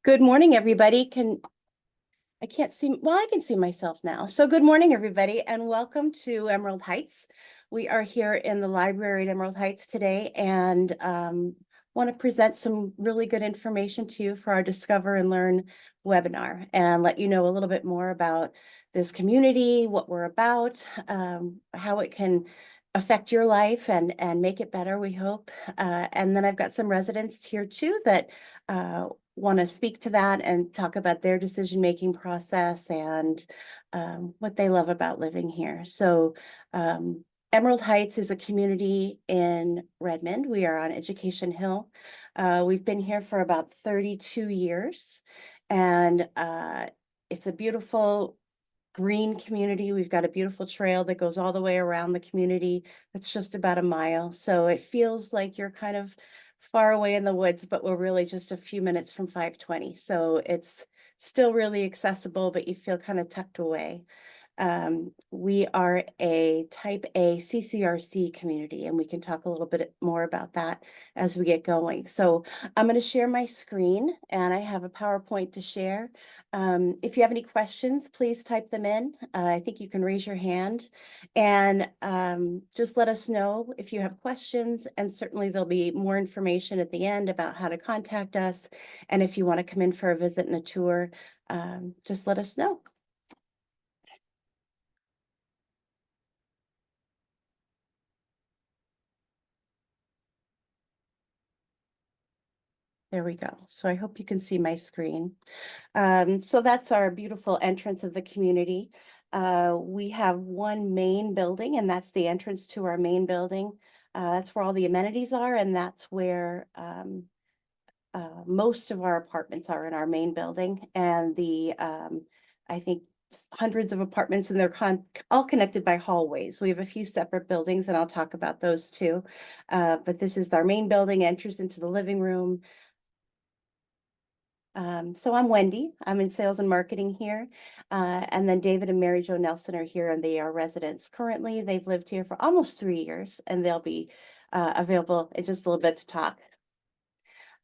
Good morning, everybody. I can't see, well, I can see myself now. So good morning, everybody, and welcome to Emerald Heights. We are here in the library at Emerald Heights today and want to present some really good information to you for our Discover and Learn webinar and let you know a little bit more about this community, what we're about, how it can affect your life and make it better, we hope. And then I've got some residents here too that want to speak to that and talk about their decision-making process and what they love about living here. So Emerald Heights is a community in Redmond. We are on Education Hill. We've been here for about 32 years, and it's a beautiful green community. We've got a beautiful trail that goes all the way around the community. That's just about a mile. So it feels like you're kind of far away in the woods, but we're really just a few minutes from 520. So it's still really accessible, but you feel kind of tucked away. We are a type A CCRC community, and we can talk a little bit more about that as we get going. So I'm going to share my screen, and I have a PowerPoint to share. If you have any questions, please type them in. I think you can raise your hand and just let us know if you have questions. And certainly there'll be more information at the end about how to contact us. And if you want to come in for a visit and a tour, just let us know. There we go. So I hope you can see my screen. So that's our beautiful entrance of the community. We have one main building, and that's the entrance to our main building. That's where all the amenities are, and that's where most of our apartments are in our main building. And I think hundreds of apartments, and they're all connected by hallways. We have a few separate buildings, and I'll talk about those too. But this is our main building, entrance into the living room. So I'm Wendy. I'm in sales and marketing here. And then David and Mary Jo Nelson are here, and they are residents. Currently, they've lived here for almost 3 years, and they'll be available in just a little bit to talk.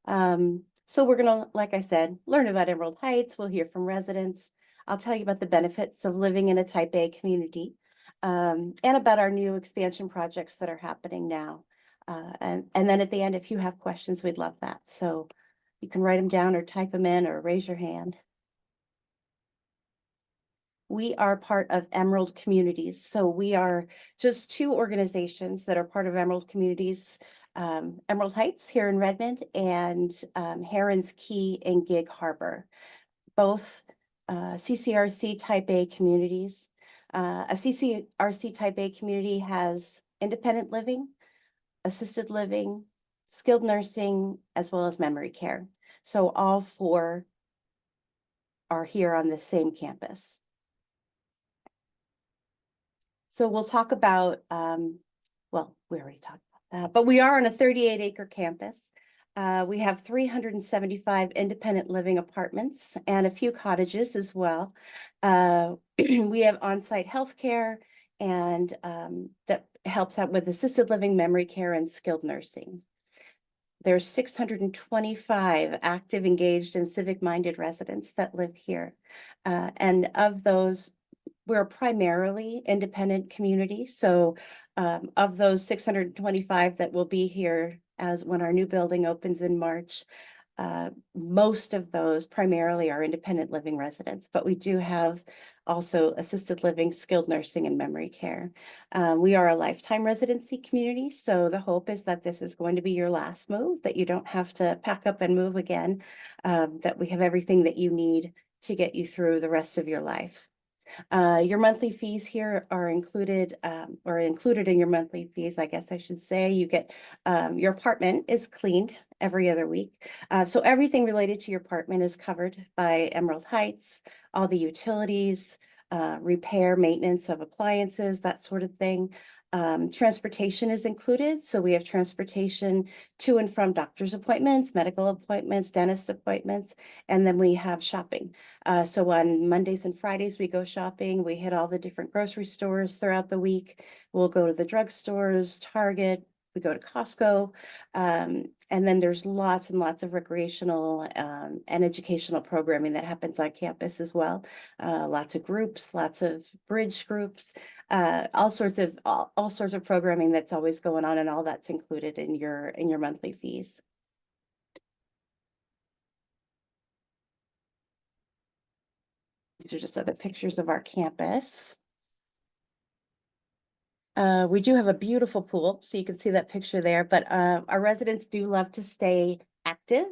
So we're gonna, like I said, learn about Emerald Heights. We'll hear from residents. I'll tell you about the benefits of living in a type A community, and about our new expansion projects that are happening now. And then at the end, if you have questions, we'd love that. So you can write them down or type them in or raise your hand. We are part of Emerald Communities. So we are just two organizations that are part of Emerald Communities, Emerald Heights here in Redmond and Heron's Key in Gig Harbor, both CCRC type A communities. A CCRC type A community has independent living, assisted living, skilled nursing, as well as memory care. So all four are here on the same campus. So we'll talk about, well, we already talked about that, but we are on a 38-acre campus. We have 375 independent living apartments and a few cottages as well. We have on-site healthcare, and that helps out with assisted living, memory care, and skilled nursing. There's 625 active, engaged, and civic-minded residents that live here. And of those, we're a primarily independent community. So of those 625 that will be here as when our new building opens in March, most of those primarily are independent living residents, but we do have also assisted living, skilled nursing, and memory care. We are a lifetime residency community, so the hope is that this is going to be your last move, that you don't have to pack up and move again, that we have everything that you need to get you through the rest of your life. Your monthly fees here are included, or included in your monthly fees, I guess I should say. You get, your apartment is cleaned every other week. So everything related to your apartment is covered by Emerald Heights, all the utilities, repair, maintenance of appliances, that sort of thing. Transportation is included. So we have transportation to and from doctor's appointments, medical appointments, dentist appointments, and then we have shopping. So on Mondays and Fridays, we go shopping. We hit all the different grocery stores throughout the week. We'll go to the drugstores, Target, we go to Costco. And then there's lots and lots of recreational and educational programming that happens on campus as well. Lots of groups, lots of bridge groups, all sorts of programming that's always going on, and all that's included in your monthly fees. These are just other pictures of our campus. We do have a beautiful pool, so you can see that picture there, but our residents do love to stay active.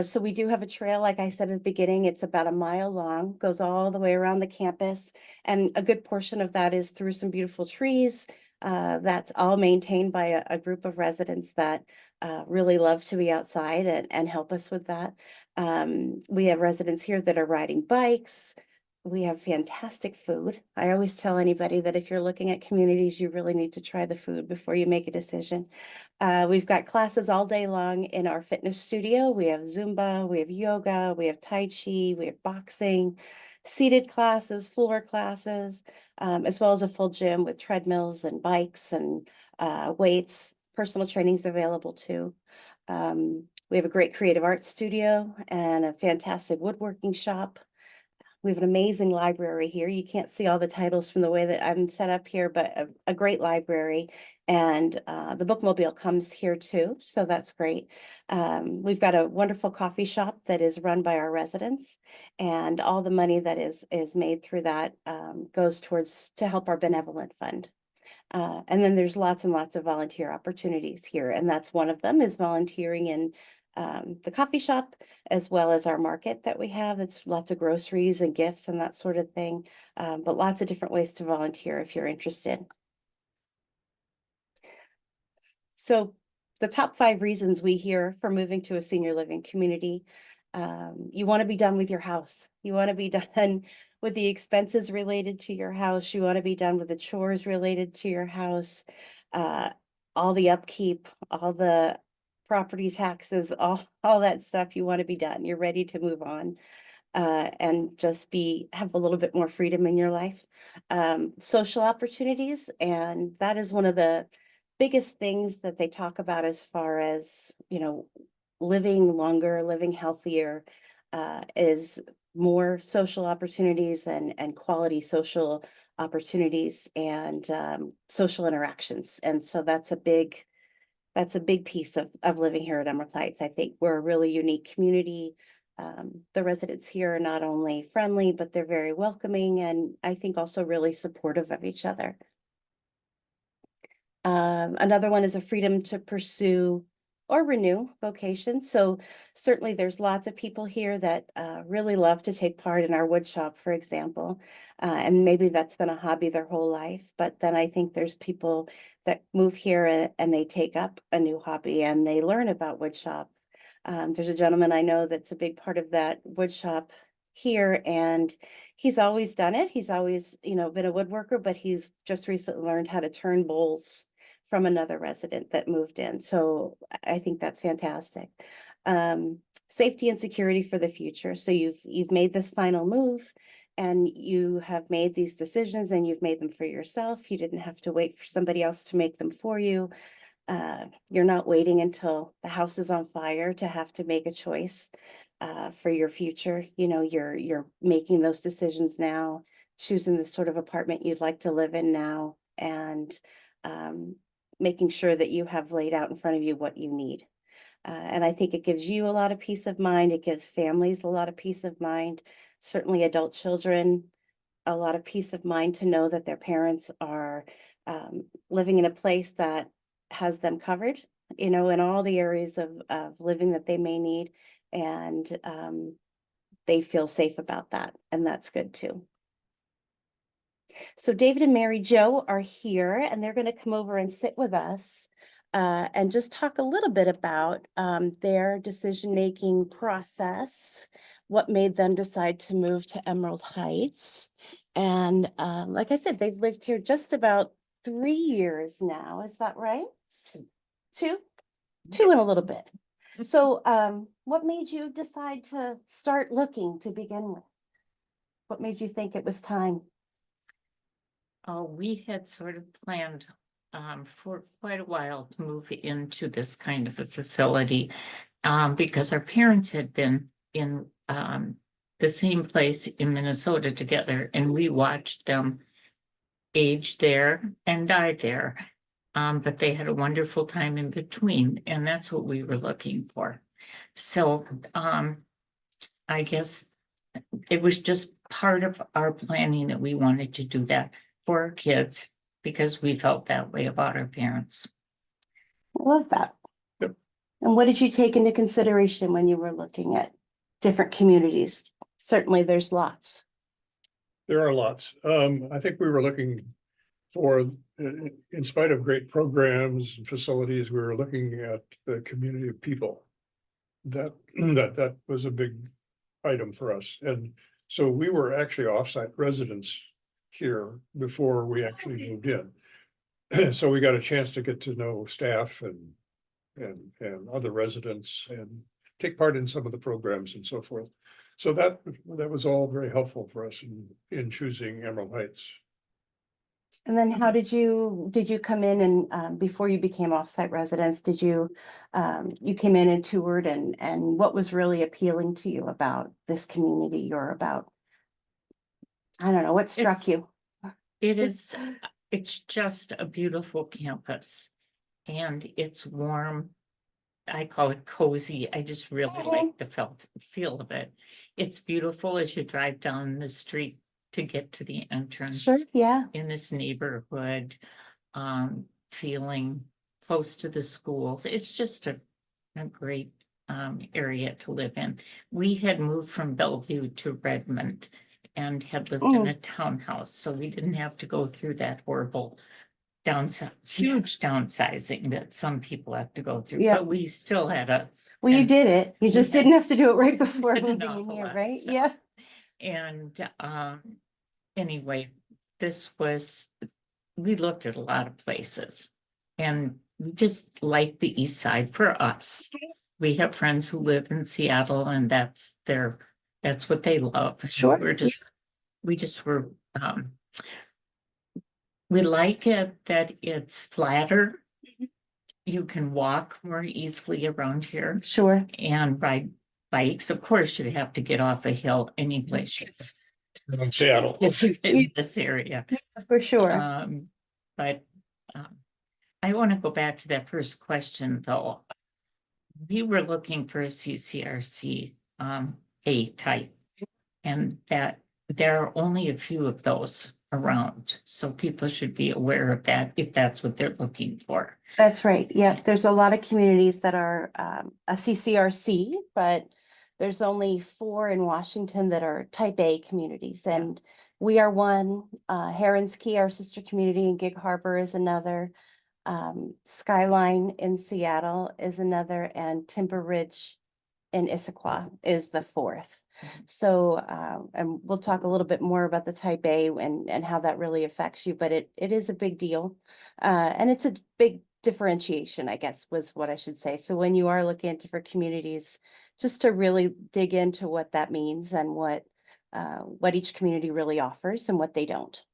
So we do have a trail, like I said at the beginning, it's about a mile long, goes all the way around the campus, and a good portion of that is through some beautiful trees. That's all maintained by a group of residents that really love to be outside and help us with that. We have residents here that are riding bikes. We have fantastic food. I always tell anybody that if you're looking at communities, you really need to try the food before you make a decision. We've got classes all day long in our fitness studio. We have Zumba, we have yoga, we have Tai Chi, we have boxing, seated classes, floor classes, as well as a full gym with treadmills and bikes and weights. Personal training is available too. We have a great creative arts studio and a fantastic woodworking shop. We have an amazing library here. You can't see all the titles from the way that I'm set up here, but a great library. And the bookmobile comes here too, so that's great. We've got a wonderful coffee shop that is run by our residents, and all the money that is made through that goes towards to help our benevolent fund. And then there's lots and lots of volunteer opportunities here, and that's one of them is volunteering in the coffee shop, as well as our market that we have. It's lots of groceries and gifts and that sort of thing, but lots of different ways to volunteer if you're interested. So the top 5 reasons we hear for moving to a senior living community: you want to be done with your house. You want to be done with the expenses related to your house. You want to be done with the chores related to your house, all the upkeep, all the property taxes, all that stuff. You want to be done. You're ready to move on and just have a little bit more freedom in your life. Social opportunities, and that is one of the biggest things that they talk about as far as, living longer, living healthier, is more social opportunities and quality social opportunities and social interactions. And so that's a big piece of living here at Emerald Heights. I think we're a really unique community. The residents here are not only friendly, but they're very welcoming, and I think also really supportive of each other. Another one is a freedom to pursue or renew vocations. So certainly there's lots of people here that really love to take part in our wood shop, for example, and maybe that's been a hobby their whole life. But then I think there's people that move here and they take up a new hobby and they learn about wood shop. There's a gentleman I know that's a big part of that wood shop here, and he's always done it. He's always, been a woodworker, but he's just recently learned how to turn bowls from another resident that moved in. So I think that's fantastic. Safety and security for the future. So you've made this final move and you have made these decisions and you've made them for yourself. You didn't have to wait for somebody else to make them for you. You're not waiting until the house is on fire to have to make a choice for your future. You're making those decisions now, choosing the sort of apartment you'd like to live in now, and making sure that you have laid out in front of you what you need. And I think it gives you a lot of peace of mind. It gives families a lot of peace of mind, certainly adult children, a lot of peace of mind to know that their parents are living in a place that has them covered, in all the areas of living that they may need. And they feel safe about that. And that's good too. So David and Mary Jo are here, and they're going to come over and sit with us and just talk a little bit about their decision-making process, what made them decide to move to Emerald Heights. And like I said, they've lived here just about 3 years now. Is that right? 2 and a little bit. So what made you decide to start looking to begin with? What made you think it was time? We had sort of planned for quite a while to move into this kind of a facility, because our parents had been in the same place in Minnesota together, and we watched them age there and die there. But they had a wonderful time in between, and that's what we were looking for. So I guess it was just part of our planning that we wanted to do that for our kids because we felt that way about our parents. I love that. Yep. And what did you take into consideration when you were looking at different communities? Certainly there's lots. There are lots. I think we were looking for, in spite of great programs and facilities, we were looking at the community of people. That was a big item for us. And so we were actually offsite residents here before we actually moved in. So we got a chance to get to know staff and other residents and take part in some of the programs and so forth. So that was all very helpful for us in choosing Emerald Heights. And then how did you come in and before you became offsite residents, did you you came in and toured and what was really appealing to you about this community or about, I don't know, what struck you? It's just a beautiful campus and it's warm. I call it cozy. I just really like the feel of it. It's beautiful as you drive down the street to get to the entrance. Sure, yeah. In this neighborhood, feeling close to the schools. It's just a great area to live in. We had moved from Bellevue to Redmond and had lived in a townhouse, so we didn't have to go through that horrible huge downsizing that some people have to go through. But we still had well, you did it. You just didn't have to do it right before moving in here, right? Yeah. And anyway, we looked at a lot of places and we just like the east side for us. We have friends who live in Seattle and that's what they love. Sure. We like it that it's flatter. You can walk more easily around here. Sure. And ride bikes. Of course, you have to get off a hill any place In Seattle. in this area. For sure. But I want to go back to that first question, though. We were looking for a CCRC A type, and that there are only a few of those around. So people should be aware of that if that's what they're looking for. That's right. Yeah, there's a lot of communities that are a CCRC, but there's only 4 in Washington that are type A communities. And we are one. Heron's Key, our sister community in Gig Harbor, is another. Skyline in Seattle is another, and Timber Ridge in Issaquah is the 4th. So, and we'll talk a little bit more about the type A and how that really affects you, but it is a big deal. And it's a big differentiation, I guess, was what I should say. So when you are looking at different communities, just to really dig into what that means and what each community really offers and what they don't.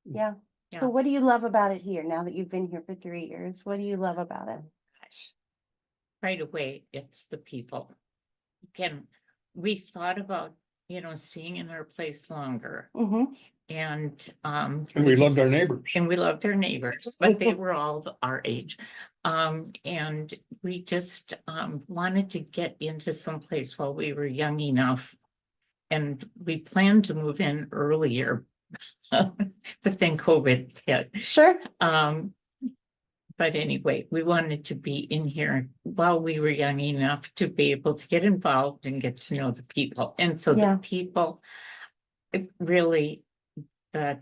Yeah. Yeah. So what do you love about it here now that you've been here for 3 years? What do you love about it? Gosh. Right away, it's the people. Again, we thought about, staying in our place longer. And we loved our neighbors. And we loved our neighbors, but they were all our age. And we just wanted to get into some place while we were young enough. And we planned to move in earlier, but then COVID hit. Sure. But anyway, we wanted to be in here while we were young enough to be able to get involved and get to know the people. And so the people, really, the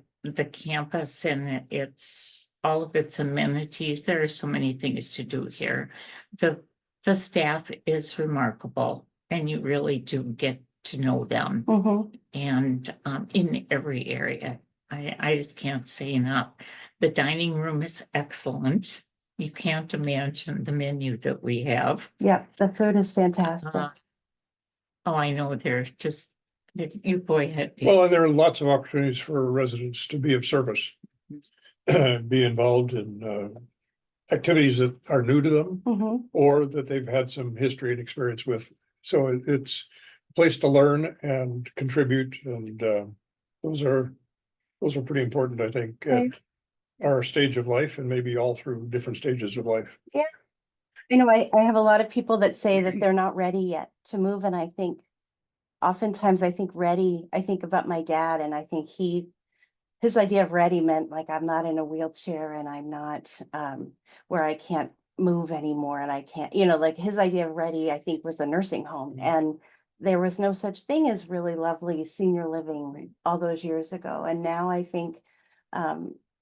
campus and it's all of its amenities. There are so many things to do here. The staff is remarkable, and you really do get to know them. And in every area, I just can't say enough. The dining room is excellent. You can't imagine the menu that we have. Yep, the food is fantastic. I know there's just, you go ahead. Well, and there are lots of opportunities for residents to be of service. be involved in activities that are new to them Mhm. or that they've had some history and experience with. So it's a place to learn and contribute, and those are pretty important, I think, at Right. our stage of life and maybe all through different stages of life. Yeah. You know, I have a lot of people that say that they're not ready yet to move, and I think oftentimes I think ready, I think about my dad, and I think his idea of ready meant like I'm not in a wheelchair and I'm not where I can't move anymore and I can't, like his idea of ready, I think, was a nursing home. And there was no such thing as really lovely senior living all those years ago. And now I think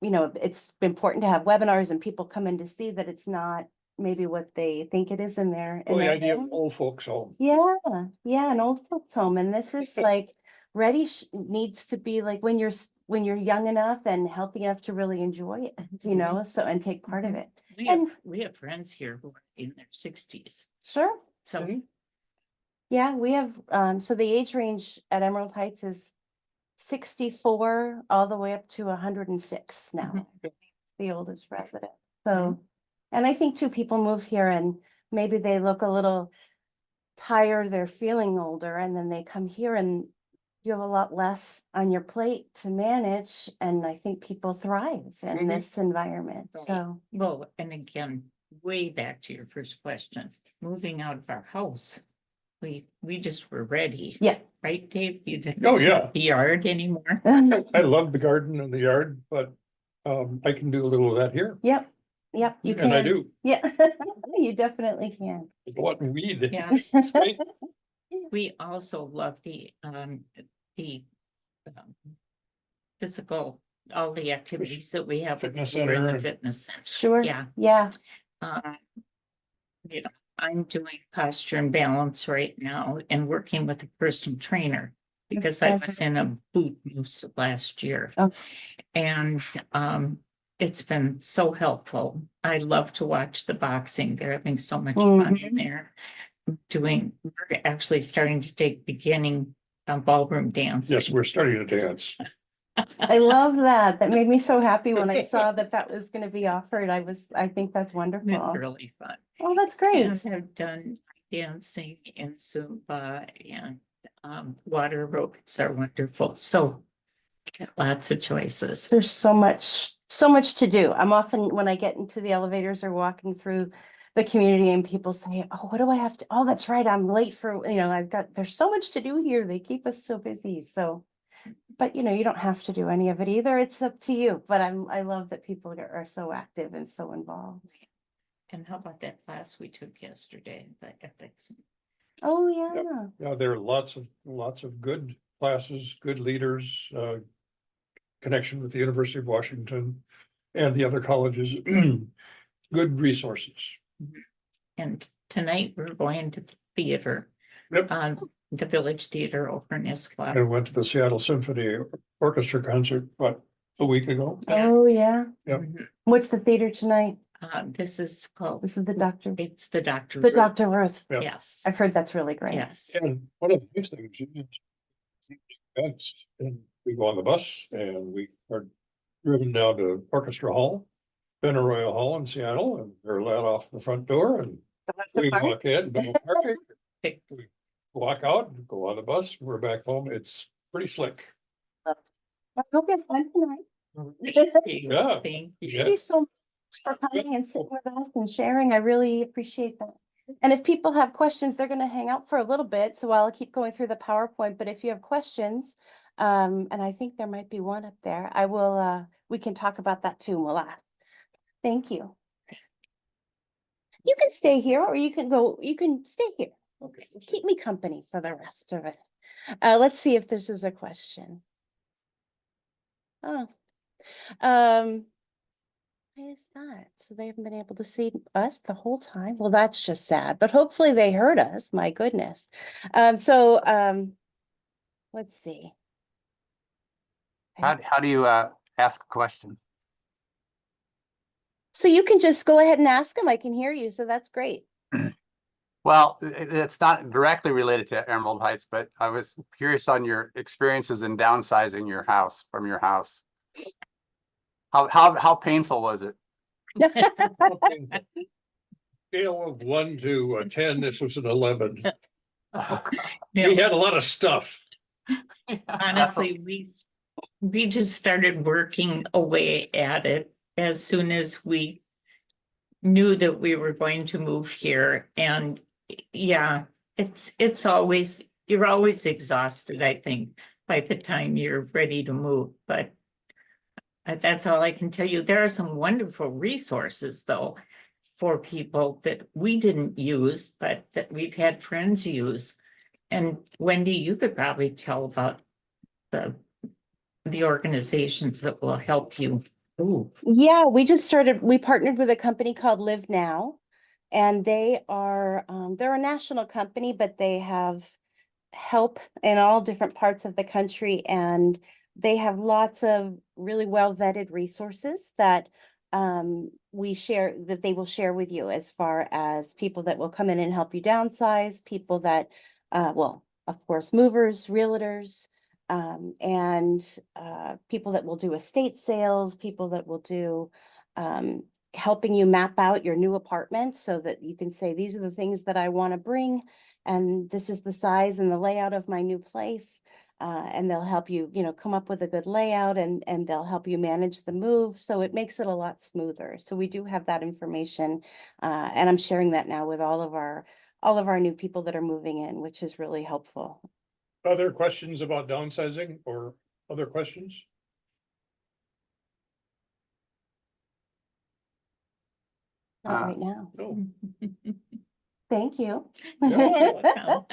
it's important to have webinars and people come in to see that it's not maybe what they think it is in Well, the their idea of head. old folks home. Yeah, yeah, an old folks home. And this is like ready needs to be like when you're young enough and healthy enough to really enjoy it, so and take part of it. We have friends here who are in their 60s. Sure. So Yeah, we have so the age range at Emerald Heights is 64 all the way up to 106 now. The oldest resident. So and I think too, people move here and maybe they look a little tired, they're feeling older, and then they come here and you have a lot less on your plate to manage. And I think people thrive in this environment. Right. So, well, and again, way back to your first question, moving out of our house, we just were ready. yeah. Right, Dave? You didn't Oh, yeah. want the yard anymore. I love the garden and the yard, but I can do a little of that here. Yep. Yep. You can. And I do. Yeah. You definitely can. What weed. Yeah. It's great. We also love the physical, all the activities that we have Fitness over in center the and- fitness. Sure. Yeah. Yeah. You know, I'm doing posture and balance right now and working with a personal trainer because I was in a boot most of last year. Oh. And it's been so helpful. I love to watch the boxing. They're having so much fun in there. We're actually starting to take beginning ballroom dance. Yes, we're starting to dance. I love that. That made me so happy when I saw that was going to be offered. I think that's It's wonderful. really fun. Oh, that's great. And I've done dancing and Zumba and water aerobics are wonderful. So lots of choices. There's so much to do. I'm often, when I get into the elevators or walking through the community and people say, oh, what do I have to, oh, that's right, I'm late for, there's so much to do here. They keep us so busy. So, but you don't have to do any of it either. It's up to you. But I love that people are so active and so involved. And how about that class we took yesterday, the ethics? Oh, yeah. Yeah, there are lots of good classes, good leaders, connection with the University of Washington and the other colleges, good resources. And tonight we're going to the theater. Yep. The Village Theater over in Issaquah. I went to the Seattle Symphony Orchestra concert, a week ago? Yeah. Oh, yeah. Yep. Mhm. What's the theater tonight? This is called. This is the doctor. It's the Dr. The Ruth. Dr. Ruth. Yeah. Yes. I've heard that's really great. Yes. And one of the nice things is and we go on the bus and we are driven down to Orchestra Hall, Benaroya Hall in Seattle, and they're let off the front door and we walk in, don't park it. We walk out, go on the bus, we're back home. It's pretty slick. I hope you have fun tonight. Yeah. Thank you. Thank you so much for coming and sitting with us and sharing. I really appreciate that. And if people have questions, they're going to hang out for a little bit. So I'll keep going through the PowerPoint. But if you have questions, and I think there might be one up there, we can talk about that too, and we'll ask. Thank you. You can stay here or you can stay here. Okay. Keep me company for the rest of it. Let's see if this is a question. Oh, why is that? So they haven't been able to see us the whole time? Well, that's just sad, but hopefully they heard us. My goodness. Let's see. How do you ask a question? So you can just go ahead and ask them. I can hear you, so that's great. Well, it's not directly related to Emerald Heights, but I was curious on your experiences in downsizing your house from your house. How painful was it? Scale of 1 to 10, this was an 11. Oh, God. We had a lot of stuff. Honestly, we just started working away at it as soon as we knew that we were going to move here. And yeah, it's always, you're always exhausted, I think, by the time you're ready to move. But that's all I can tell you. There are some wonderful resources, though, for people that we didn't use, but that we've had friends use. And Wendy, you could probably tell about the organizations that will help you. Ooh. Yeah, we partnered with a company called Live Now. And they're a national company, but they have help in all different parts of the country. And they have lots of really well vetted resources that that they will share with you, as far as people that will come in and help you downsize, people that, well, of course, movers, realtors, and people that will do estate sales, people that will do helping you map out your new apartment so that you can say, these are the things that I want to bring, and this is the size and the layout of my new place. And they'll help you, come up with a good layout, and they'll help you manage the move. So it makes it a lot smoother. So we do have that information. And I'm sharing that now with all of our new people that are moving in, which is really helpful. Other questions about downsizing or other questions? Not right now. No. Thank you. No,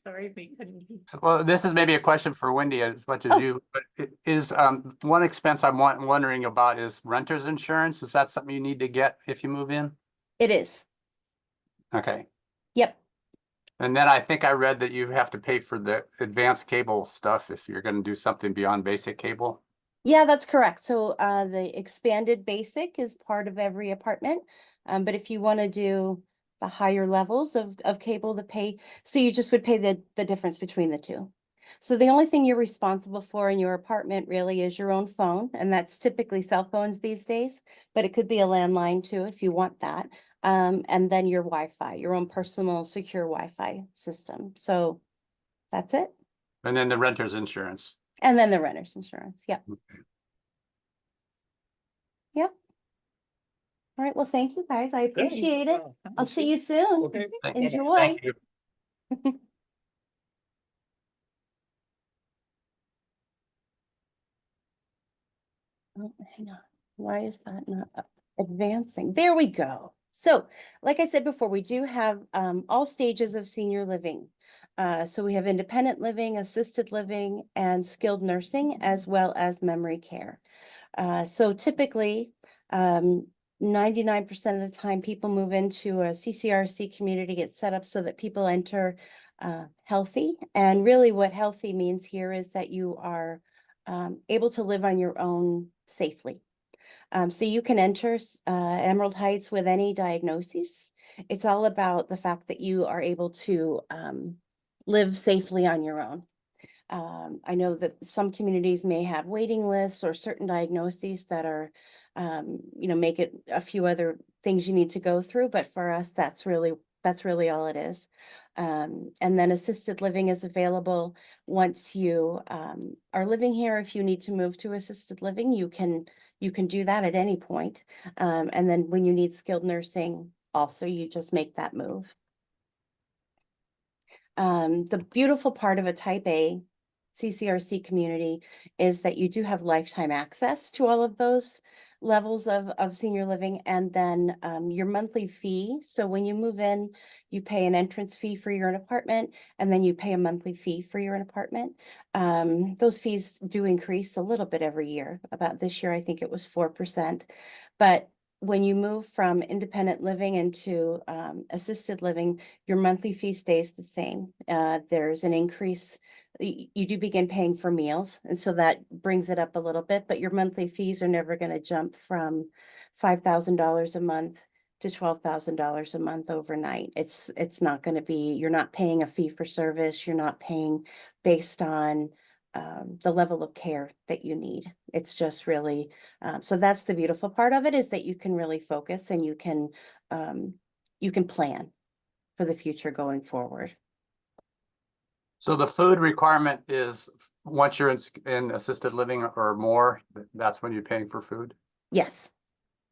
Sorry, we couldn't. Well, this is maybe a question for Wendy as much as you, but is one expense I'm wondering about is renter's insurance. Is that something you need to get if you move in? It is. Okay. Yep. And then I think I read that you have to pay for the advanced cable stuff if you're going to do something beyond basic cable. Yeah, that's correct. So the expanded basic is part of every apartment. But if you want to do the higher levels of cable, so you just would pay the difference between the two. So the only thing you're responsible for in your apartment really is your own phone, and that's typically cell phones these days, but it could be a landline too if you want that. And then your Wi-Fi, your own personal secure Wi-Fi system. So that's it. And then the renter's insurance. And then the renter's insurance. Yep. Okay. Yep. All right. Well, thank you guys. I appreciate it. I'll see you soon. Okay. Enjoy. Thank you. Oh, hang on. Why is that not advancing? There we go. So, like I said before, we do have all stages of senior living. So we have independent living, assisted living, and skilled nursing, as well as memory care. So typically, 99% of the time, people move into a CCRC community, get set up so that people enter healthy. And really what healthy means here is that you are able to live on your own safely. So you can enter Emerald Heights with any diagnosis. It's all about the fact that you are able to live safely on your own. I know that some communities may have waiting lists or certain diagnoses that are, make it a few other things you need to go through. But for us, that's really all it is. And then assisted living is available once you are living here. If you need to move to assisted living, you can do that at any point. And then when you need skilled nursing, also, you just make that move. The beautiful part of a type A CCRC community is that you do have lifetime access to all of those levels of senior living, and then your monthly fee. So when you move in, you pay an entrance fee for your own apartment, and then you pay a monthly fee for your own apartment. Those fees do increase a little bit every year. About this year, I think it was 4%. But when you move from independent living into assisted living, your monthly fee stays the same. There's an increase. You do begin paying for meals, and so that brings it up a little bit, but your monthly fees are never going to jump from $5,000 a month to $12,000 a month overnight. It's not going to be, you're not paying a fee for service. You're not paying based on the level of care that you need. It's just really, so that's the beautiful part of it, is that you can really focus and you can plan for the future going forward. So the food requirement is once you're in assisted living or more, that's when you're paying for food? Yes.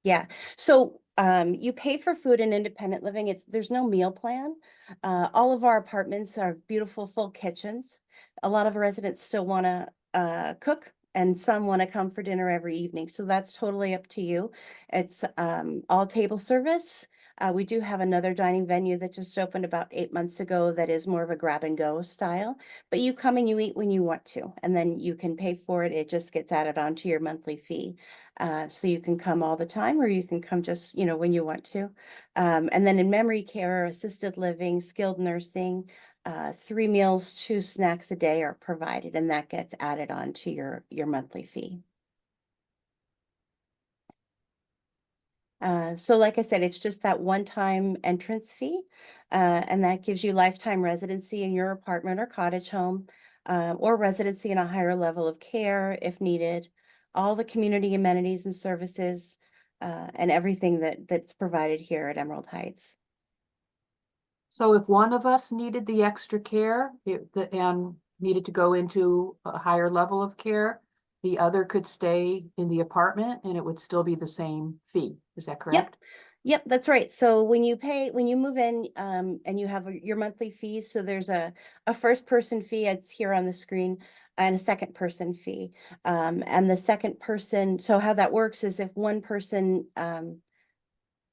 Yeah. So you pay for food in independent living. There's no meal plan. All of our apartments are beautiful full kitchens. A lot of residents still want to cook, and some want to come for dinner every evening. So that's totally up to you. It's all table service. We do have another dining venue that just opened about 8 months ago that is more of a grab and go style, but you come and you eat when you want to, and then you can pay for it. It just gets added onto your monthly fee. So you can come all the time, or you can come just, when you want to. And then in memory care, assisted living, skilled nursing, 3 meals, 2 snacks a day are provided, and that gets added on to your monthly fee. So like I said, it's just that one-time entrance fee, and that gives you lifetime residency in your apartment or cottage home, or residency in a higher level of care if needed, all the community amenities and services, and everything that's provided here at Emerald Heights. So if one of us needed the extra care and needed to go into a higher level of care, the other could stay in the apartment and it would still be the same fee. Is that correct? Yep, that's right. So when you move in, and you have your monthly fees, so there's a first person fee, it's here on the screen, and a second person fee. And the second person, so how that works is if one person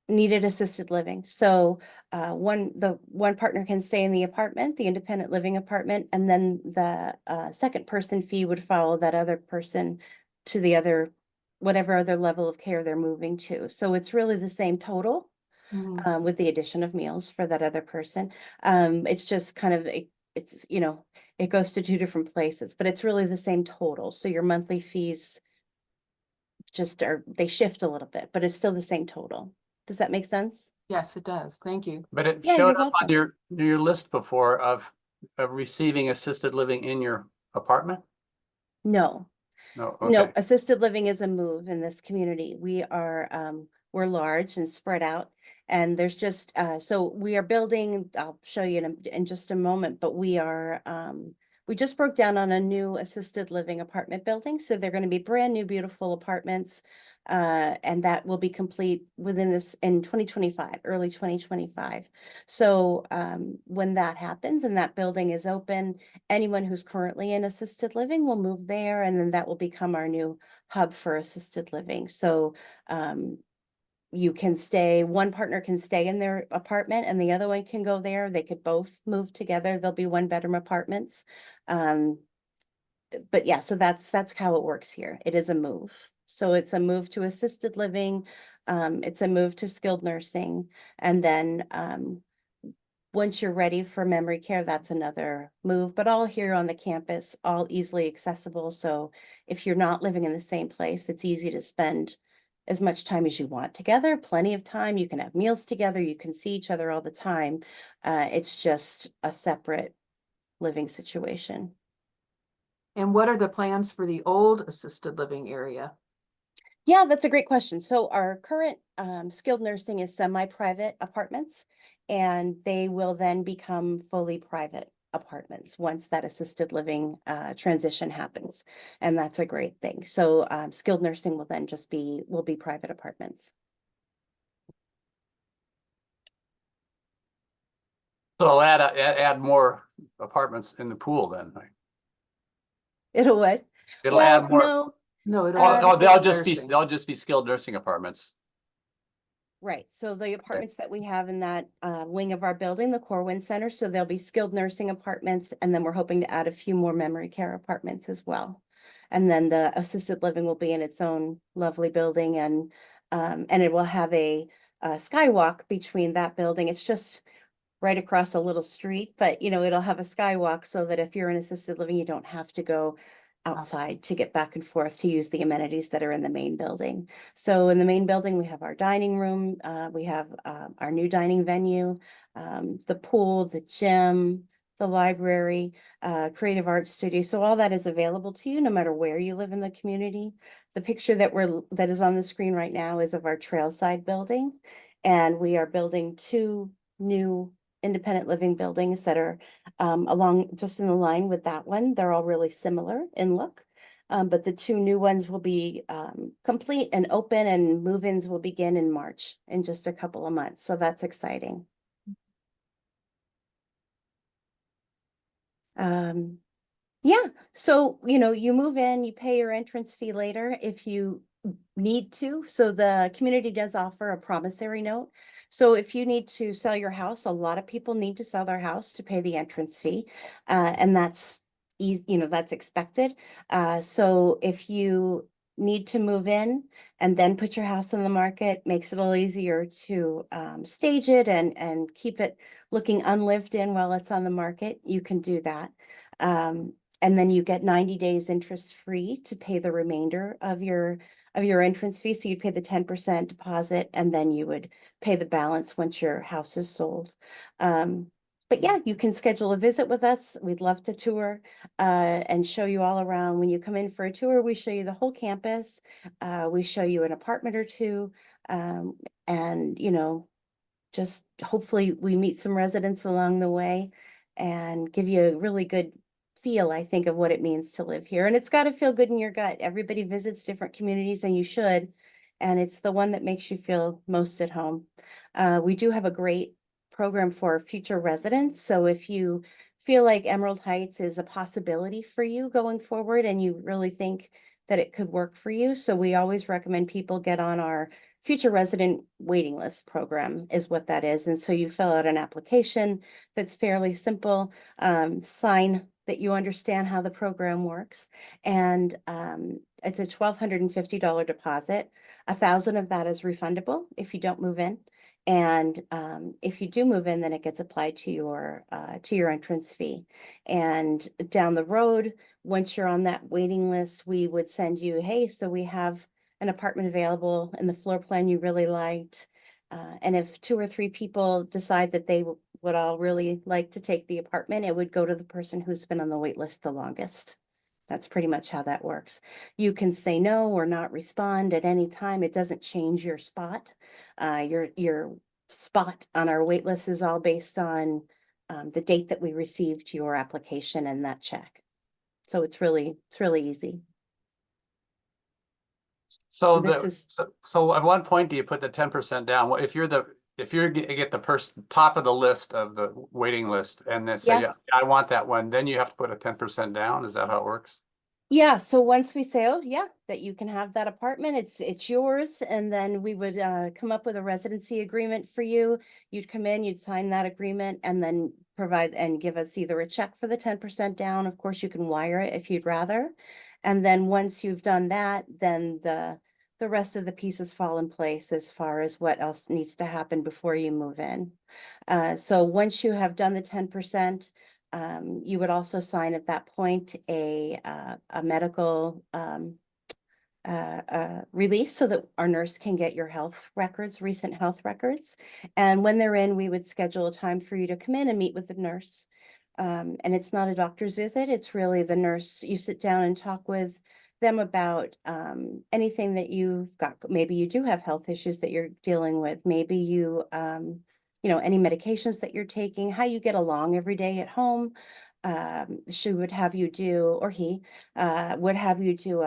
needed assisted living. So the one partner can stay in the apartment, the independent living apartment, and then the second person fee would follow that other person to the other, whatever other level of care they're moving to. So it's really the same total Mhm. with the addition of meals for that other person. It's just kind of, it's, it goes to 2 different places, but it's really the same total. So your monthly fees they shift a little bit, but it's still the same total. Does that make sense? Yes, it does. Thank you. But it Yeah, showed you're up on welcome. your list before of receiving assisted living in your apartment? No, No, no, okay. assisted living is a move in this community. We're large and spread out, and there's just, so we are building, I'll show you in just a moment, but we just broke down on a new assisted living apartment building. So they're going to be brand new, beautiful apartments. And that will be complete in 2025, early 2025. So, when that happens and that building is open, anyone who's currently in assisted living will move there, and then that will become our new hub for assisted living. So you can one partner can stay in their apartment and the other one can go there. They could both move together. There'll be 1-bedroom apartments. But yeah, so that's how it works here. It is a move. So it's a move to assisted living. It's a move to skilled nursing. And then once you're ready for memory care, that's another move, but all here on the campus, all easily accessible. So if you're not living in the same place, it's easy to spend as much time as you want together, plenty of time. You can have meals together. You can see each other all the time. It's just a separate living situation. And what are the plans for the old assisted living area? Yeah, that's a great question. So our current skilled nursing is semi-private apartments, and they will then become fully private apartments once that assisted living transition happens. And that's a great thing. So skilled nursing will then will be private apartments. So I'll add more apartments in the pool then, right? It'll what? It'll Well, add more. no. No, it'll Oh, be nursing. they'll just be skilled nursing apartments. Right. So the apartments that we have in that wing of our building, the Corwin Center, so there'll be skilled nursing apartments, and then we're hoping to add a few more memory care apartments as well. And then the assisted living will be in its own lovely building, and it will have a skywalk between that building. It's just right across a little street, but it'll have a skywalk so that if you're in assisted living, you don't have to go outside to get back and forth to use the amenities that are in the main building. So in the main building, we have our dining room, we have our new dining venue, the pool, the gym, the library, creative arts studio. So all that is available to you no matter where you live in the community. The picture that is on the screen right now is of our Trailside building. And we are building 2 new independent living buildings that are along just in the line with that one. They're all really similar in look. But the 2 new ones will be complete and open, and move-ins will begin in March in just a couple of months. So that's exciting. Yeah, so you move in, you pay your entrance fee later if you need to. So the community does offer a promissory note. So if you need to sell your house, a lot of people need to sell their house to pay the entrance fee. And that's easy, that's expected. So if you need to move in and then put your house on the market, makes it a little easier to stage it and keep it looking unlived in while it's on the market, you can do that. And then you get 90 days interest free to pay the remainder of your entrance fee. So you'd pay the 10% deposit, and then you would pay the balance once your house is sold. But yeah, you can schedule a visit with us. We'd love to tour and show you all around. When you come in for a tour, we show you the whole campus. We show you an apartment or two. And just hopefully we meet some residents along the way and give you a really good feel, I think, of what it means to live here. And it's got to feel good in your gut. Everybody visits different communities, and you should. And it's the one that makes you feel most at home. We do have a great program for future residents. So if you feel like Emerald Heights is a possibility for you going forward and you really think that it could work for you, so we always recommend people get on our future resident waiting list program is what that is. And so you fill out an application that's fairly simple, sign that you understand how the program works. And it's a $1,250 deposit. 1,000 of that is refundable if you don't move in. And if you do move in, then it gets applied to your entrance fee. And down the road, once you're on that waiting list, we would send you, hey, so we have an apartment available in the floor plan you really liked. And if 2 or 3 people decide that they would all really like to take the apartment, it would go to the person who's been on the wait list the longest. That's pretty much how that works. You can say no or not respond at any time. It doesn't change your spot. Your spot on our wait list is all based on the date that we received your application and that check. So it's really easy. So This the, is- so at what point do you put the 10% down? Well, if you get the person top of the list of the waiting list and then say, Yeah. I want that one, then you have to put a 10% down. Is that how it works? Yeah, so once we say, oh yeah, that you can have that apartment, it's yours, and then we would come up with a residency agreement for you. You'd come in, you'd sign that agreement, and then provide and give us either a check for the 10% down. Of course, you can wire it if you'd rather. And then once you've done that, then the rest of the pieces fall in place as far as what else needs to happen before you move in. So once you have done the 10%, you would also sign at that point a medical release so that our nurse can get your health records, recent health records. And when they're in, we would schedule a time for you to come in and meet with the nurse. And it's not a doctor's visit. It's really the nurse. You sit down and talk with them about anything that you've got. Maybe you do have health issues that you're dealing with. Maybe you, any medications that you're taking, how you get along every day at home. She would have you do, or he would have you do,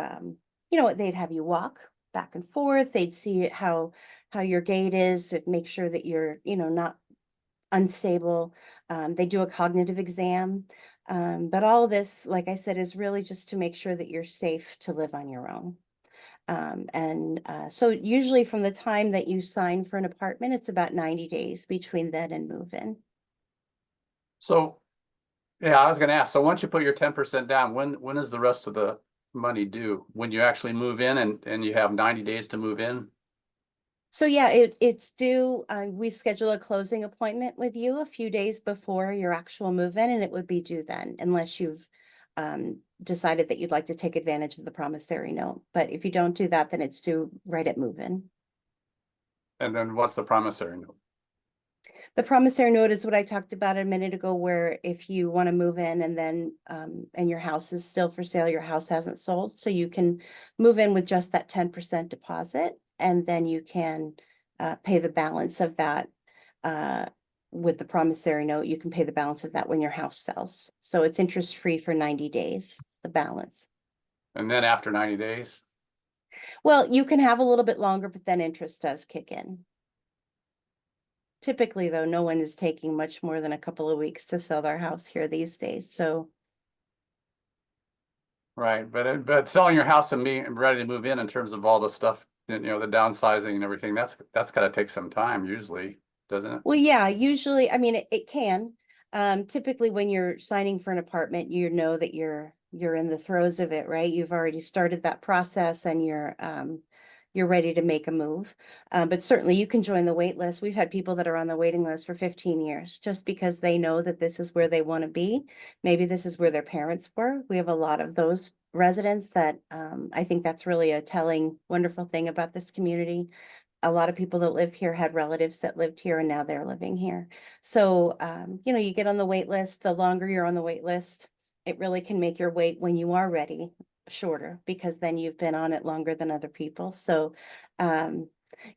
they'd have you walk back and forth. They'd see how your gait is, make sure that you're, not unstable. They do a cognitive exam. But all this, like I said, is really just to make sure that you're safe to live on your own. So usually from the time that you sign for an apartment, it's about 90 days between then and move in. So, yeah, I was going to ask, so once you put your 10% down, when is the rest of the money due? When you actually move in and you have 90 days to move in? So yeah, it's due, we schedule a closing appointment with you a few days before your actual move-in, and it would be due then, unless you've decided that you'd like to take advantage of the promissory note. But if you don't do that, then it's due right at move-in. And then what's the promissory note? The promissory note is what I talked about a minute ago, where if you want to move in and then, and your house is still for sale, your house hasn't sold, so you can move in with just that 10% deposit, and then you can pay the balance of that. With the promissory note, you can pay the balance of that when your house sells. So it's interest-free for 90 days, the balance. And then after 90 days, Well, you can have a little bit longer, but then interest does kick in. Typically, though, no one is taking much more than a couple of weeks to sell their house here these days, so. right, but selling your house and being ready to move in terms of all the stuff, you know, the downsizing and everything, that's gotta take some time usually, doesn't it? Well, yeah, usually, I mean, it can. Typically when you're signing for an apartment, you know that you're in the throes of it, right? You've already started that process and you're ready to make a move. But certainly you can join the wait list. We've had people that are on the waiting list for 15 years just because they know that this is where they want to be. Maybe this is where their parents were. We have a lot of those residents that I think that's really a telling, wonderful thing about this community. A lot of people that live here had relatives that lived here and now they're living here. So, you know, you get on the wait list, the longer you're on the wait list, it really can make your wait when you are ready shorter, because then you've been on it longer than other people. So,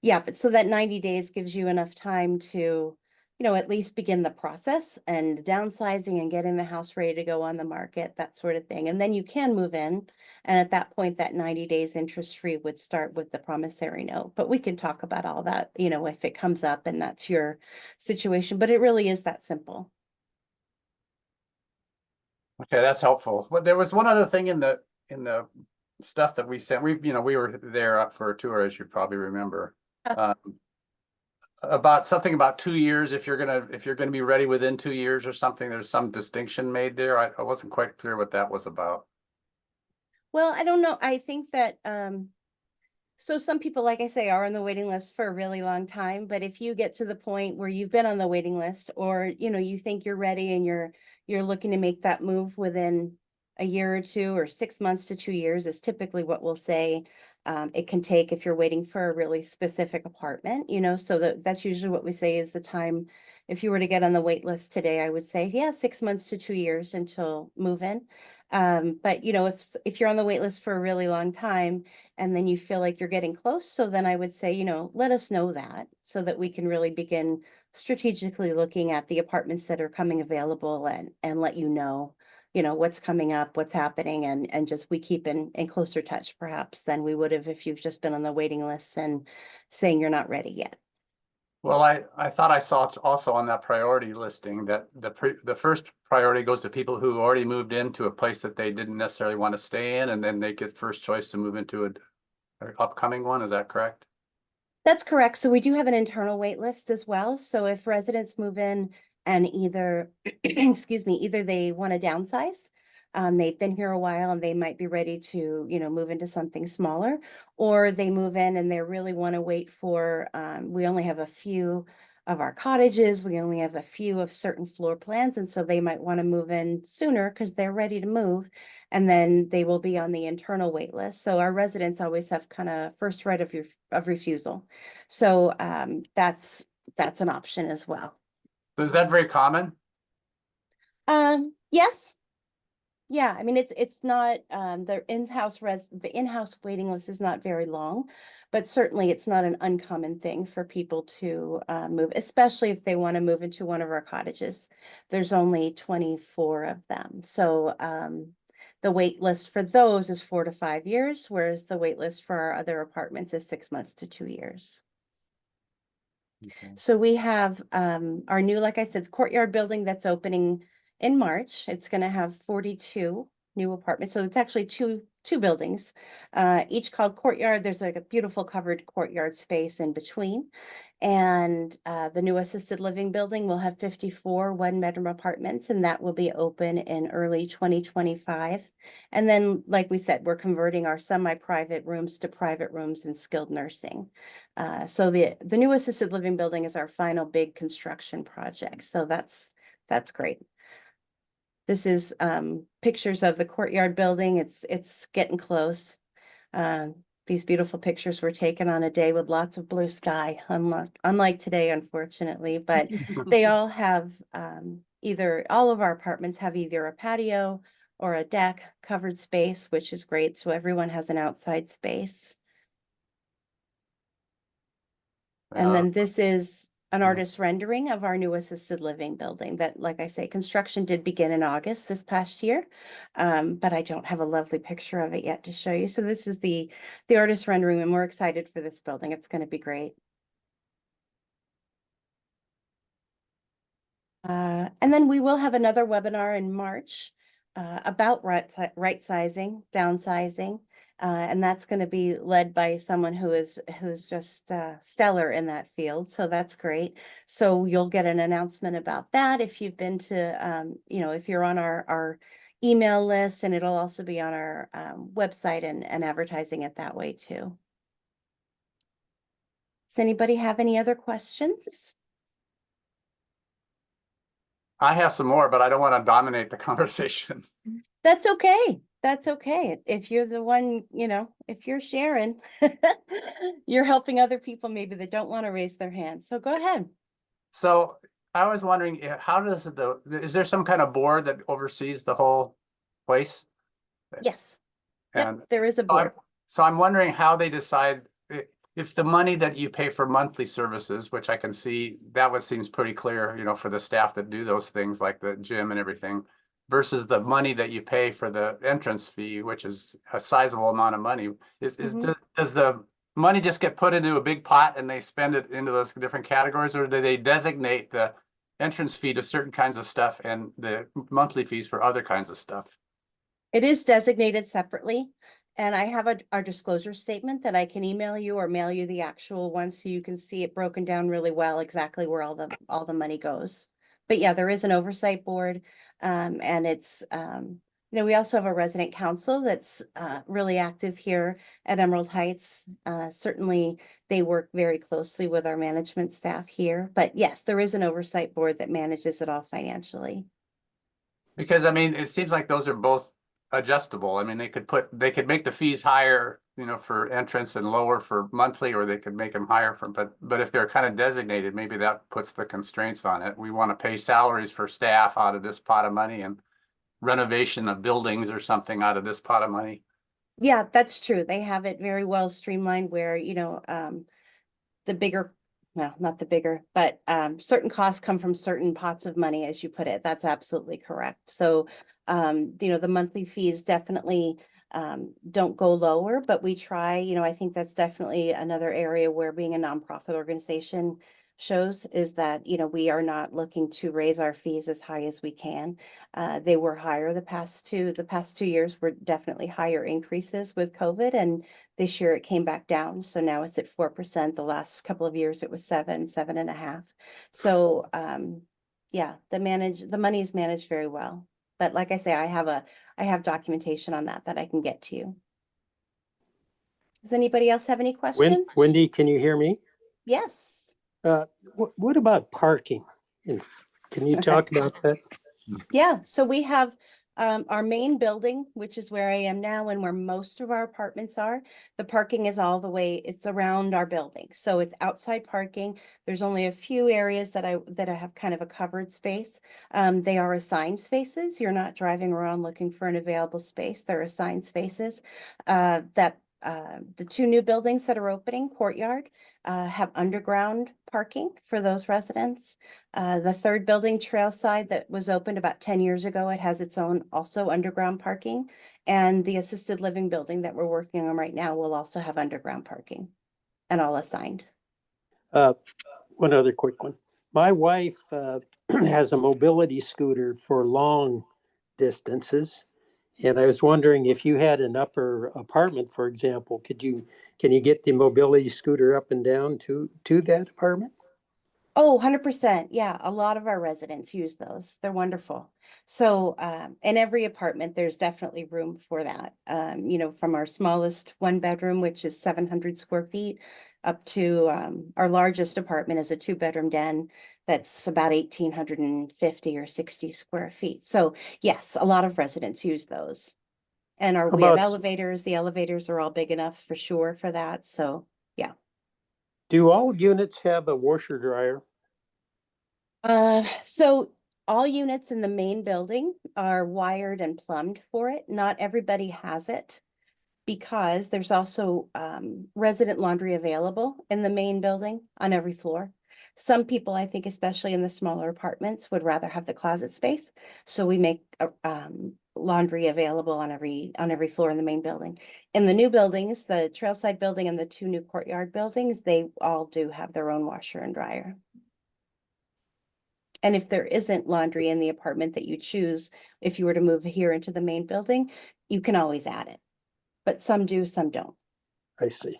yeah, but so that 90 days gives you enough time to, you know, at least begin the process and downsizing and getting the house ready to go on the market, that sort of thing. And then you can move in. And at that point, that 90 days interest-free would start with the promissory note. But we can talk about all that, you know, if it comes up and that's your situation. But it really is that simple. Okay, that's helpful. But there was one other thing in the stuff that we sent. We were there up for a tour, as you probably remember. About something about 2 years, if you're gonna be ready within 2 years or something. There's some distinction made there. I wasn't quite clear what that was about. Well, I don't know. I think that so some people, like I say, are on the waiting list for a really long time. But if you get to the point where you've been on the waiting list, or you know, you think you're ready and you're looking to make that move within a year or two, or 6 months to 2 years is typically what we'll say. It can take if you're waiting for a really specific apartment, you know, so that's usually what we say is the time. If you were to get on the wait list today, I would say, yeah, 6 months to 2 years until move in. But you know, if you're on the wait list for a really long time and then you feel like you're getting close, so then I would say, you know, let us know that so that we can really begin strategically looking at the apartments that are coming available and let you know, what's coming up, what's happening, and just we keep in closer touch perhaps than we would have if you've just been on the waiting list and saying you're not ready yet. Well, I thought I saw also on that priority listing that the first priority goes to people who already moved into a place that they didn't necessarily want to stay in, and then they get first choice to move into an upcoming one. Is that correct? That's correct. So we do have an internal wait list as well. So if residents move in and either, excuse me, either they want to downsize, they've been here a while and they might be ready to, you know, move into something smaller, or they move in and they really want to wait for, we only have a few of our cottages, we only have a few of certain floor plans, and so they might want to move in sooner because they're ready to move. And then they will be on the internal wait list. So our residents always have kind of first right of refusal. So that's an option as well. So is that very common? Yes. Yeah, I mean it's not the in-house waiting list is not very long, but certainly it's not an uncommon thing for people to move, especially if they want to move into one of our cottages. There's only 24 of them. So the wait list for those is 4 to 5 years, whereas the wait list for our other apartments is 6 months to 2 years. Okay. So we have our new, like I said, courtyard building that's opening in March. It's going to have 42 new apartments. So it's actually two buildings, each called courtyard. There's like a beautiful covered courtyard space in between. And the new assisted living building will have 54 one-bedroom apartments, and that will be open in early 2025. And then, like we said, we're converting our semi-private rooms to private rooms and skilled nursing. So the new assisted living building is our final big construction project. So that's great. This is pictures of the courtyard building. It's getting close. these beautiful pictures were taken on a day with lots of blue sky, unlike today, unfortunately, but they all have all of our apartments have either a patio or a deck covered space, which is great. So everyone has an outside space. And then this is an artist's rendering of our new assisted living building that, like I say, construction did begin in August this past year. But I don't have a lovely picture of it yet to show you. So this is the artist rendering, and we're excited for this building. It's going to be great. And then we will have another webinar in March about right sizing, downsizing. And that's going to be led by someone who's just stellar in that field. So that's great. So you'll get an announcement about that if you've been to, if you're on our email list, and it'll also be on our website and advertising it that way too. Does anybody have any other questions? I have some more, but I don't want to dominate the conversation. That's okay. That's okay. If you're the one, if you're sharing, you're helping other people maybe that don't want to raise their hands. So go ahead. So I was wondering, how does is there some kind of board that oversees the whole place? Yes. And Yep, there is a board. So I'm wondering how they decide if the money that you pay for monthly services, which I can see that seems pretty clear, for the staff that do those things like the gym and everything, versus the money that you pay for the entrance fee, which is a sizable amount of money. Does the money just get put into a big pot and they spend it into those different categories, or do they designate the entrance fee to certain kinds of stuff and the monthly fees for other kinds of stuff? It is designated separately, and I have our disclosure statement that I can email you or mail you the actual one so you can see it broken down really well, exactly where all the money goes. But yeah, there is an oversight board, and it's we also have a resident council that's really active here at Emerald Heights. Certainly, they work very closely with our management staff here. But yes, there is an oversight board that manages it all financially. Because it seems like those are both adjustable. They could make the fees higher, for entrance and lower for monthly, or they could make them higher but if they're kind of designated, maybe that puts the constraints on it. We want to pay salaries for staff out of this pot of money and renovation of buildings or something out of this pot of money. Yeah, that's true. They have it very well streamlined where, the bigger, well, not the bigger, but certain costs come from certain pots of money, as you put it. That's absolutely correct. So, the monthly fees definitely don't go lower, but we try, I think that's definitely another area where being a nonprofit organization shows is that, we are not looking to raise our fees as high as we can. They were higher the past 2 years were definitely higher increases with COVID, and this year it came back down. So now it's at 4%. The last couple of years it was 7.5. So yeah, the money is managed very well. But like I say, I have documentation on that I can get to you. Does anybody else have any questions? Wendy, can you hear me? Yes. What about parking? Can you talk about that? Yeah, so we have our main building, which is where I am now and where most of our apartments are. The parking is all the way, it's around our building. So it's outside parking. There's only a few areas that I have kind of a covered space. They are assigned spaces. You're not driving around looking for an available space. They're assigned spaces. The two new buildings that are opening, Courtyard, have underground parking for those residents. The third building, Trailside, that was opened about 10 years ago, it has its own also underground parking. And the assisted living building that we're working on right now will also have underground parking, and all assigned. One other quick one. My wife has a mobility scooter for long distances. And I was wondering if you had an upper apartment, for example, can you get the mobility scooter up and down to that apartment? Oh, 100%. Yeah, a lot of our residents use those. They're wonderful. So in every apartment, there's definitely room for that. From our smallest one bedroom, which is 700 square feet, up to our largest apartment is a 2-bedroom den that's about 1,850 or 60 square feet. So yes, a lot of residents use those. And How we have about- elevators. The elevators are all big enough for sure for that. So, Do all units have a washer dryer? so all units in the main building are wired and plumbed for it. Not everybody has it because there's also resident laundry available in the main building on every floor. Some people, I think, especially in the smaller apartments, would rather have the closet space. So we make laundry available on every floor in the main building. In the new buildings, the Trailside building and the 2 new courtyard buildings, they all do have their own washer and dryer. And if there isn't laundry in the apartment that you choose, if you were to move here into the main building, you can always add it. But some do, some don't. I see.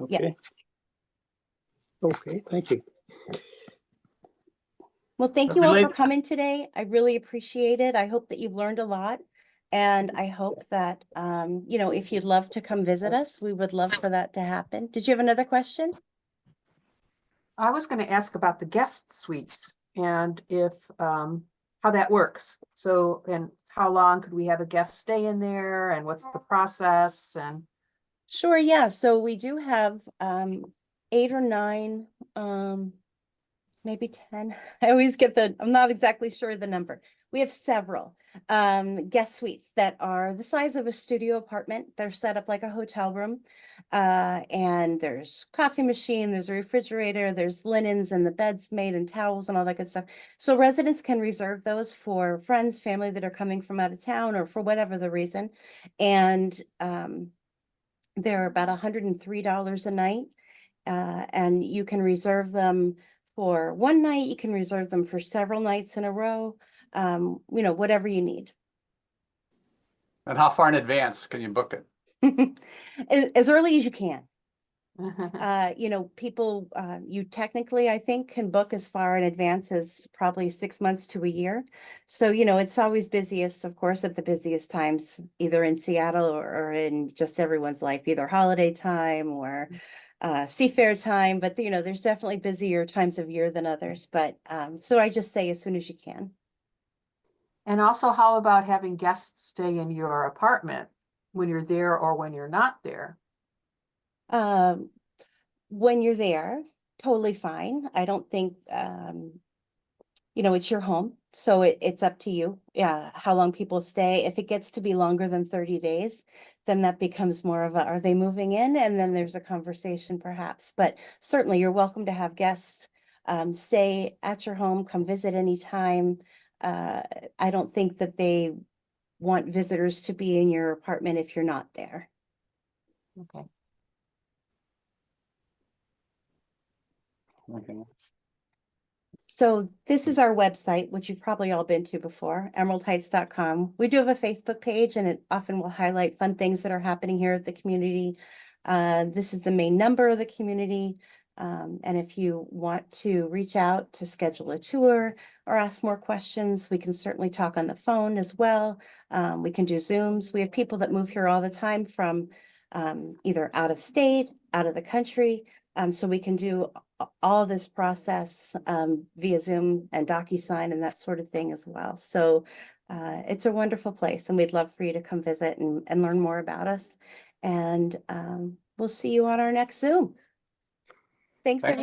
Yeah. Okay. Okay, thank you. Well, thank you all for coming today. I really appreciate it. I hope that you've learned a lot. And I hope that, if you'd love to come visit us, we would love for that to happen. Did you have another question? I was gonna ask about the guest suites and if, how that works. So, and how long could we have a guest stay in there and what's the process and? Sure, yeah. So we do have 8 or 9, maybe 10. I always get I'm not exactly sure the number. We have several guest suites that are the size of a studio apartment. They're set up like a hotel room. And there's coffee machine, there's a refrigerator, there's linens and the beds made and towels and all that good stuff. So residents can reserve those for friends, family that are coming from out of town or for whatever the reason. And they're about $103 a night. And you can reserve them for one night, you can reserve them for several nights in a row, whatever you need. And how far in advance can you book it? As early as you can. People, you technically, I think, can book as far in advance as probably 6 months to a year. So, it's always busiest, of course, at the busiest times, either in Seattle or in just everyone's life, either holiday time or seafair time. But, there's definitely busier times of year than others. But so I just say as soon as you can. And also, how about having guests stay in your apartment when you're there or when you're not there? When you're there, totally fine. I don't think, it's your home, so it's up to you. Yeah, how long people stay. If it gets to be longer than 30 days, then that becomes more of are they moving in? And then there's a conversation perhaps, but certainly you're welcome to have guests stay at your home, come visit anytime. I don't think that they want visitors to be in your apartment if you're not there. Okay. Okay. So this is our website, which you've probably all been to before, emeraldheights.com. We do have a Facebook page and it often will highlight fun things that are happening here at the community. This is the main number of the community. And if you want to reach out to schedule a tour or ask more questions, we can certainly talk on the phone as well. We can do Zooms. We have people that move here all the time from either out of state, out of the country. So we can do all this process via Zoom and DocuSign and that sort of thing as well. So it's a wonderful place and we'd love for you to come visit and learn more about us. And we'll see you on our next Zoom. Thanks, Thank everyone.